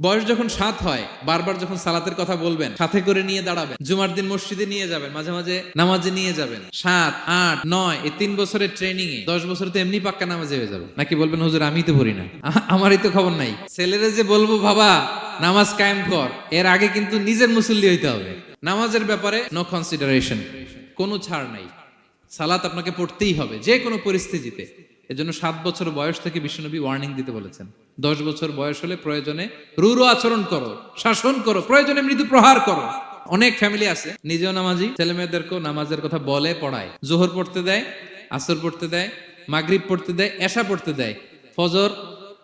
বয়স যখন 7 হয়, বারবার যখন সালাতের কথা বলবেন, সাথে করে নিয়ে দাঁড়াবেন, জুমার দিন মসজিদে নিয়ে যাবেন, মাঝে মাঝে নামাজে নিয়ে যাবেন। 7, 8, 9 এই 3 বছরের ট্রেনিং এ 10 বছর তো এমনি পাক্কা নামাজে হয়ে যাবে। নাকি বলবেন হুজুর আমি তো পড়ি না, আমারই তো খবর নাই। ছেলেরে যে বলবো বাবা নামাজ কায়েম কর, এর আগে কিন্তু নিজের মুসল্লি হইতে হবে। নামাজের ব্যাপারে নো কনসিডারেশন, কোনো ছাড় নাই। সালাত আপনাকে পড়তেই হবে যে কোনো পরিস্থিতিতে। এজন্য 7 বছর বয়স থেকে বিশ্বনবী ওয়ার্নিং দিতে বলেছেন। 10 বছর বয়স হলে প্রয়োজনে রূঢ় আচরণ করো, শাসন করো, প্রয়োজনে মৃদু প্রহার করো। অনেক ফ্যামিলি আছে নিজেও নামাজি, ছেলে মেয়েদেরকেও নামাজের কথা বলে পড়ায়। জোহর পড়তে দেয়, আসর পড়তে দেয়, মাগরিব পড়তে দেয়, এশা পড়তে দেয়, ফজর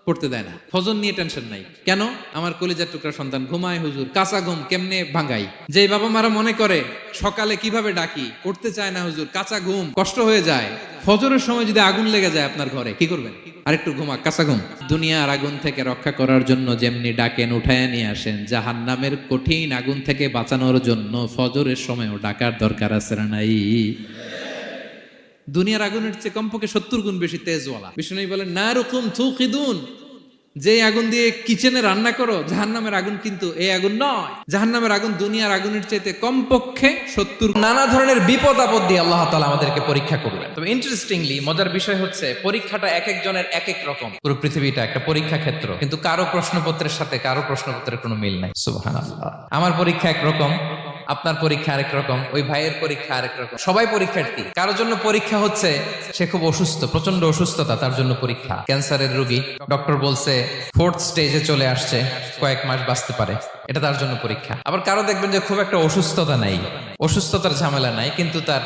পড়তে দেয় না। ফজর নিয়ে টেনশন নাই। কেন? আমার কলিজার টুকরা সন্তান ঘুমায় হুজুর, কাঁচা ঘুম কেমনে ভাঙাই। যেই বাবা মারা মনে করে সকালে কিভাবে ডাকি, উঠতে চায় না হুজুর, কাঁচা ঘুম কষ্ট হয়ে যায়। ফজরের সময় যদি আগুন লেগে যায় আপনার ঘরে, কি করবেন? আরেকটু ঘুমা, কাঁচা ঘুম। দুনিয়ার আগুন থেকে রক্ষা করার জন্য যেমনি ডাকেন, উঠায় নিয়ে আসেন, জাহান্নামের কঠিন আগুন থেকে বাঁচানোর জন্য ফজরের সময়ও ডাকার দরকার আছে না নাই? দুনিয়ার আগুনের চেয়ে কমপক্ষে 70 গুণ বেশি তেজওয়ালা। বিষ্ণু বলেন নারুকুম তুকিদুন, যে আগুন দিয়ে কিচেনে রান্না করো, জাহান্নামের আগুন কিন্তু এই আগুন নয়। জাহান্নামের আগুন দুনিয়ার আগুনের চাইতে কমপক্ষে 70। নানা ধরনের বিপদ আপদ দিয়ে আল্লাহ তাআলা আমাদেরকে পরীক্ষা করবেন। তবে ইন্টারেস্টিংলি মজার বিষয় হচ্ছে পরীক্ষাটা এক একজনের এক এক রকম। পুরো পৃথিবীটা একটা পরীক্ষা ক্ষেত্র, কিন্তু কারো প্রশ্নপত্রের সাথে কারো প্রশ্নপত্রের কোনো মিল নাই। সুবহানাল্লাহ। আমার পরীক্ষা একরকম, আপনার পরীক্ষা আরেক রকম, ওই ভাইয়ের পরীক্ষা আরেক রকম। সবাই পরীক্ষার্থী। কারোর জন্য পরীক্ষা হচ্ছে সে খুব অসুস্থ, প্রচন্ড অসুস্থতা, তার জন্য পরীক্ষা। ক্যান্সারের রোগী, ডক্টর বলছে 4th স্টেজে চলে আসছে, কয়েক মাস বাঁচতে পারে, এটা তার জন্য পরীক্ষা। আবার কারো দেখবেন যে খুব একটা অসুস্থতা নাই, অসুস্থতার ঝামেলা নাই, কিন্তু তার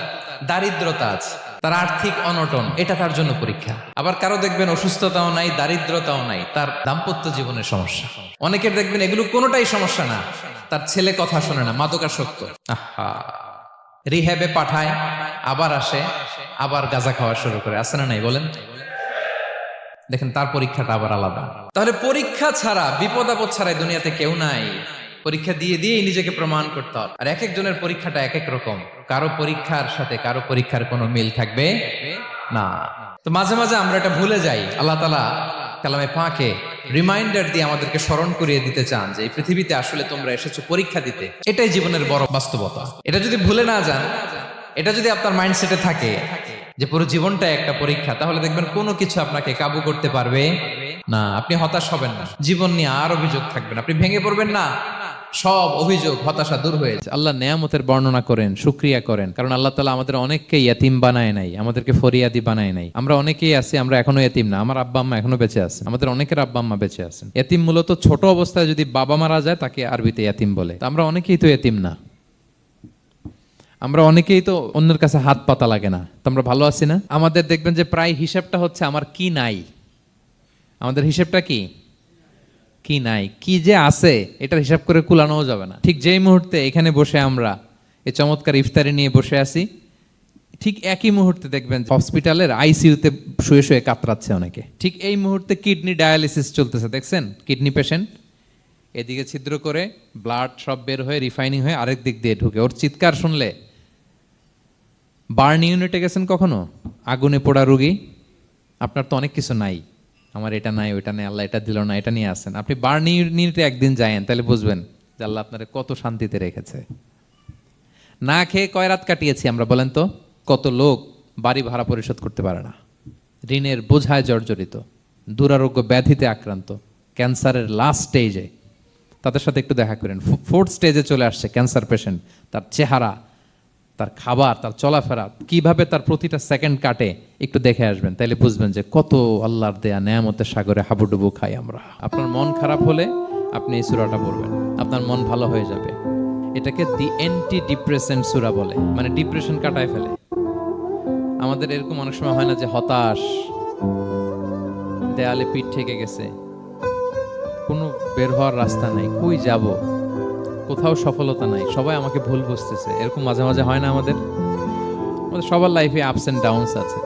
দারিদ্রতা আছে, তার আর্থিক অনটন, এটা তার জন্য পরীক্ষা। আবার কারো দেখবেন অসুস্থতাও নাই, দারিদ্রতাও নাই, তার দাম্পত্য জীবনের সমস্যা। অনেকের দেখবেন এগুলো কোনোটাই সমস্যা না, তার ছেলে কথা শোনে না, মাদকাসক্ত, আহা, রিহ্যাবে পাঠায়, আবার আসে, আবার গাঁজা খাওয়া শুরু করে। আছে না নাই বলেন? দেখেন তার পরীক্ষাটা আবার আলাদা। তাহলে পরীক্ষা ছাড়া, বিপদ আপদ ছাড়াই দুনিয়াতে কেউ নাই। পরীক্ষা দিয়ে দিয়েই নিজেকে প্রমাণ করতে হবে। আর এক একজনের পরীক্ষাটা এক এক রকম। কারো পরীক্ষার সাথে কারো পরীক্ষার কোনো মিল থাকবে না। তো মাঝে মাঝে আমরা এটা ভুলে যাই। আল্লাহ তাআলা কালামে পাকে রিমাইন্ডার দিয়ে আমাদেরকে স্মরণ করিয়ে দিতে চান যে এই পৃথিবীতে আসলে তোমরা এসেছো পরীক্ষা দিতে। এটাই জীবনের বড় বাস্তবতা। এটা যদি ভুলে না যান, এটা যদি আপনার মাইন্ডসেটে থাকে যে পুরো জীবনটা একটা পরীক্ষা, তাহলে দেখবেন কোনো কিছু আপনাকে কাবু করতে পারবে না। আপনি হতাশ হবেন না, জীবন নিয়ে আর অভিযোগ থাকবে না, আপনি ভেঙে পড়বেন না, সব অভিযোগ হতাশা দূর হয়ে যায়। আল্লাহ নেয়ামতের বর্ণনা করেন, শুকরিয়া করেন। কারণ আল্লাহ তাআলা আমাদের অনেককে ইয়াতিম বানায় নাই, আমাদেরকে ফরিয়াদি বানায় নাই। আমরা অনেকেই আছি, আমরা এখনো ইয়াতিম না। আমার আব্বা আম্মা এখনো বেঁচে আছেন, আমাদের অনেকের আব্বা আম্মা বেঁচে আছেন। ইয়াতিম মূলত ছোট অবস্থায় যদি বাবা মারা যায় তাকে আরবিতে ইয়াতিম বলে। তো আমরা অনেকেই তো ইয়াতিম না, আমরা অনেকেই তো অন্যের কাছে হাত পাতা লাগে না। তো আমরা ভালো আছি না? আমাদের দেখবেন যে প্রায় হিসাবটা হচ্ছে আমার কি নাই। আমাদের হিসাবটা কি কি নাই, কি যে আছে এটার হিসাব করে কুলানোও যাবে না। ঠিক যেই মুহূর্তে এখানে বসে আমরা এই চমৎকার ইফতারি নিয়ে বসে আছি, ঠিক একই মুহূর্তে দেখবেন হসপিটালের আইসিইউতে শুয়ে শুয়ে কাতরাচ্ছে অনেকে। ঠিক এই মুহূর্তে কিডনি ডায়ালিসিস চলতেছে, দেখছেন? কিডনি পেশেন্ট এদিকে ছিদ্র করে ব্লাড সব বের হয়ে রিফাইনিং হয়ে আরেক দিক দিয়ে ঢুকে। ওর চিৎকার শুনলে, বার্ন ইউনিটে গেছেন কখনো? আগুনে পোড়া রোগী, আপনার তো অনেক কিছু নাই, আমার এটা নাই, ওইটা নেই, আল্লাহ এটা দিল না, এটা নিয়ে আসেন। আপনি বার্ন ইউনিটে একদিন যায়েন, তাহলে বুঝবেন যে আল্লাহ আপনার কত শান্তিতে রেখেছে। না খেয়ে কয় রাত কাটিয়েছি আমরা বলেন তো? কত লোক বাড়ি ভাড়া পরিশোধ করতে পারে না, ঋণের বোঝায় জর্জরিত, দুরারোগ্য ব্যাধিতে আক্রান্ত, ক্যান্সারের লাস্ট স্টেজে। তাদের সাথে একটু দেখা করেন, 4th স্টেজে চলে আসছে ক্যান্সার পেশেন্ট। তার চেহারা, তার খাবার, তার চলাফেরা, কিভাবে তার প্রতিটা সেকেন্ড কাটে, একটু দেখে আসবেন, তাইলে বুঝবেন যে কত আল্লাহর দেয়া নেয়ামতের সাগরে হাবুডুবু খাই আমরা। আপনার মন খারাপ হলে আপনি এই সূরাটা পড়বেন, আপনার মন ভালো হয়ে যাবে। এটাকে দি অ্যান্টি ডিপ্রেসেন্ট সূরা বলে, মানে ডিপ্রেশন কাটায় ফেলে। আমাদের এরকম অনেক সময় হয় না যে হতাশ, দেয়ালে পিঠ ঠেকে গেছে, কোনো বের হওয়ার রাস্তা নাই, কই যাব, কোথাও সফলতা নাই, সবাই আমাকে ভুল বুঝতেছে, এরকম মাঝে মাঝে হয় না? আমাদের সবার লাইফে আপস এন্ড ডাউনস আছে।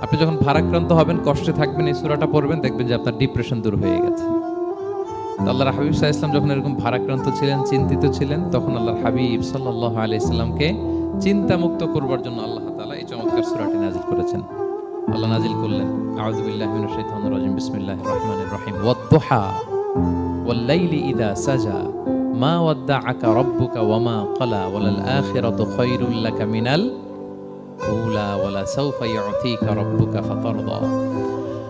আপনি যখন ভারাক্রান্ত হবেন, কষ্টে থাকবেন, এই সূরাটা পড়বেন, দেখবেন যে আপনার ডিপ্রেশন দূর হয়ে গেছে। তো আল্লাহর হাবিব সাল্লাল্লাহু আলাইহি ওয়াসাল্লাম যখন এরকম ভারাক্রান্ত ছিলেন, চিন্তিত ছিলেন, তখন আল্লাহর হাবিব সাল্লাল্লাহু আলাইহি ওয়াসাল্লামকে চিন্তামুক্ত করবার জন্য আল্লাহ তাআলা এই চমৎকার সূরাটি নাজিল করেছেন। আল্লাহ নাজিল করলেন, আউযু বিল্লাহি মিনাশ শাইতানির রাজিম, বিসমিল্লাহির রহমানির রহিম, ওয়াদ-দুহা ওয়াল্লাইলি ইযা সাজা মা ওয়াদ্দাআকা রাব্বুকা ওয়া মা ক্বালা ওয়ালাল আখিরাতু খায়রুল লাকা মিনাল উলা ওয়ালা সাওফা ইউতিকা রাব্বুকা ফাতারদা